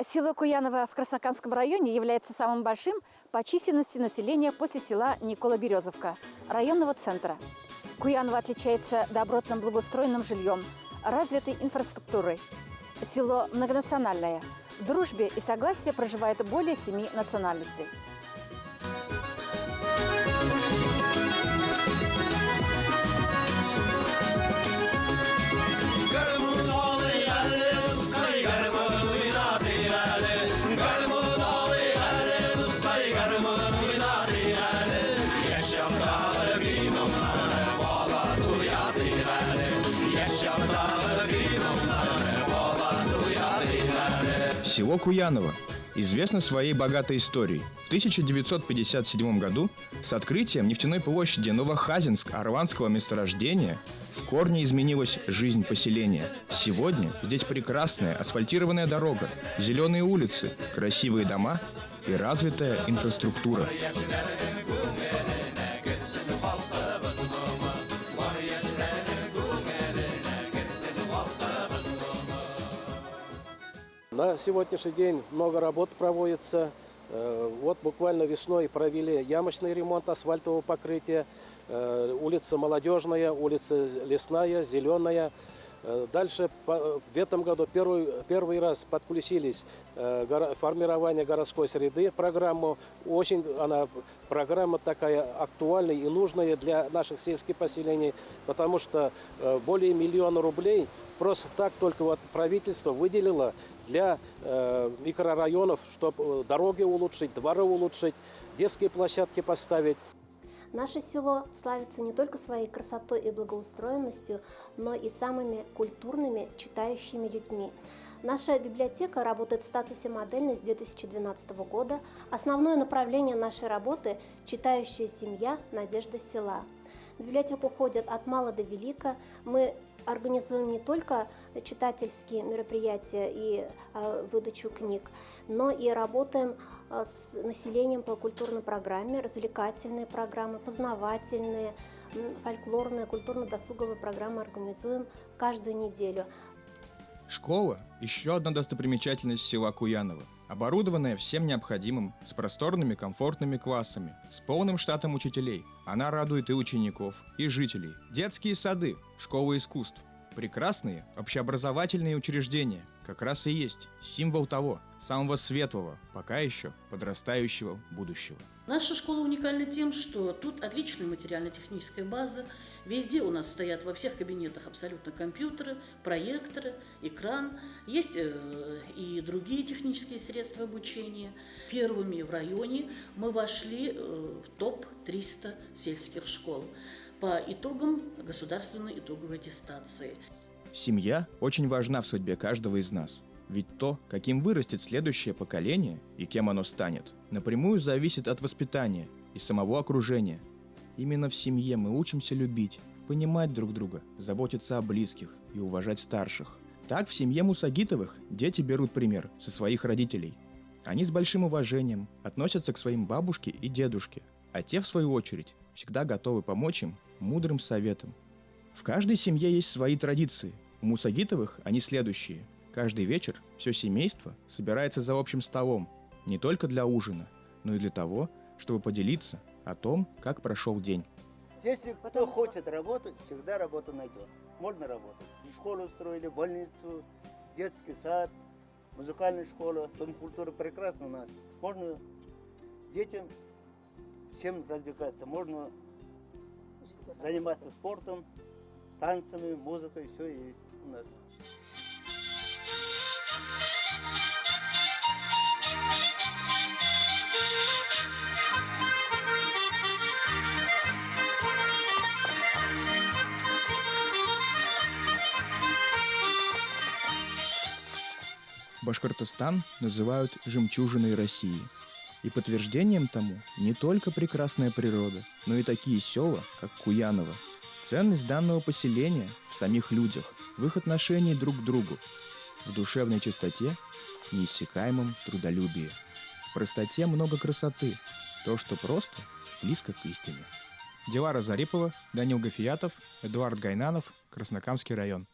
Село Куяново в Краснокамском районе является самым большим по численности населения после села Никола-Березовка, районного центра. Куяново отличается добротным благоустроенным жильем, развитой инфраструктурой. Село многонациональное. В дружбе и согласии проживает более 7 национальностей. Село Куяново известно своей богатой историей. В 1957 году с открытием нефтяной площади Новохазинск-Орландского месторождения в корне изменилась жизнь поселения. Сегодня здесь прекрасная асфальтированная дорога, зеленые улицы, красивые дома и развитая инфраструктура. На сегодняшний день много работ проводится. Вот буквально весной провели ямочный ремонт асфальтового покрытия. Улица Молодежная, улица Лесная, Зеленая. Дальше в этом году первый раз подключились формирование городской среды, программу. Очень она программа такая актуальная и нужная для наших сельских поселений, потому что более 1 миллиона рублей просто так только вот правительство выделило для микрорайонов, чтобы дороги улучшить, дворы улучшить, детские площадки поставить. Наше село славится не только своей красотой и благоустроенностью, но и самыми культурными, читающими людьми. Наша библиотека работает в статусе модельной с 2012 года. Основное направление нашей работы – читающая семья, надежда села. В библиотеку ходят от мала до велика. Мы организуем не только читательские мероприятия и выдачу книг, но и работаем с населением по культурной программе, развлекательные программы, познавательные, фольклорные, культурно-досуговые программы организуем каждую неделю. Школа – еще одна достопримечательность села Куяново, оборудованная всем необходимым, с просторными комфортными классами, с полным штатом учителей. Она радует и учеников, и жителей. Детские сады, школа искусств, прекрасные общеобразовательные учреждения как раз и есть символ того, самого светлого, пока еще подрастающего будущего. Наша школа уникальна тем, что тут отличная материально-техническая база. Везде у нас стоят во всех кабинетах абсолютно компьютеры, проекторы, экран. Есть и другие технические средства обучения. Первыми в районе мы вошли в топ-300 сельских школ по итогам государственной итоговой аттестации. Семья очень важна в судьбе каждого из нас. Ведь то, каким вырастет следующее поколение и кем оно станет, напрямую зависит от воспитания и самого окружения. Именно в семье мы учимся любить, понимать друг друга, заботиться о близких и уважать старших. Так в семье Мусагитовых дети берут пример со своих родителей. Они с большим уважением относятся к своим бабушке и дедушке, а те, в свою очередь, всегда готовы помочь им мудрым советом. В каждой семье есть свои традиции. У Мусагитовых они следующие. Каждый вечер все семейство собирается за общим столом, не только для ужина, но и для того, чтобы поделиться о том, как прошел день. Если кто хочет работать, всегда работу найдет. Можно работать. Школу устроили, больницу, детский сад, музыкальная школа. Дом культуры прекрасно у нас. Можно детям всем развлекаться. Можно заниматься спортом, танцами, музыкой. Все есть у нас. Башкортостан называют жемчужиной России. И подтверждением тому не только прекрасная природа, но и такие села, как Куяново. Ценность данного поселения в самих людях, в их отношении друг к другу, в душевной чистоте, неиссякаемом трудолюбии. В простоте много красоты, то, что просто близко к истине. Дилара Зарипова, Данил Гафиятов, Эдуард Гайнанов, Краснокамский район.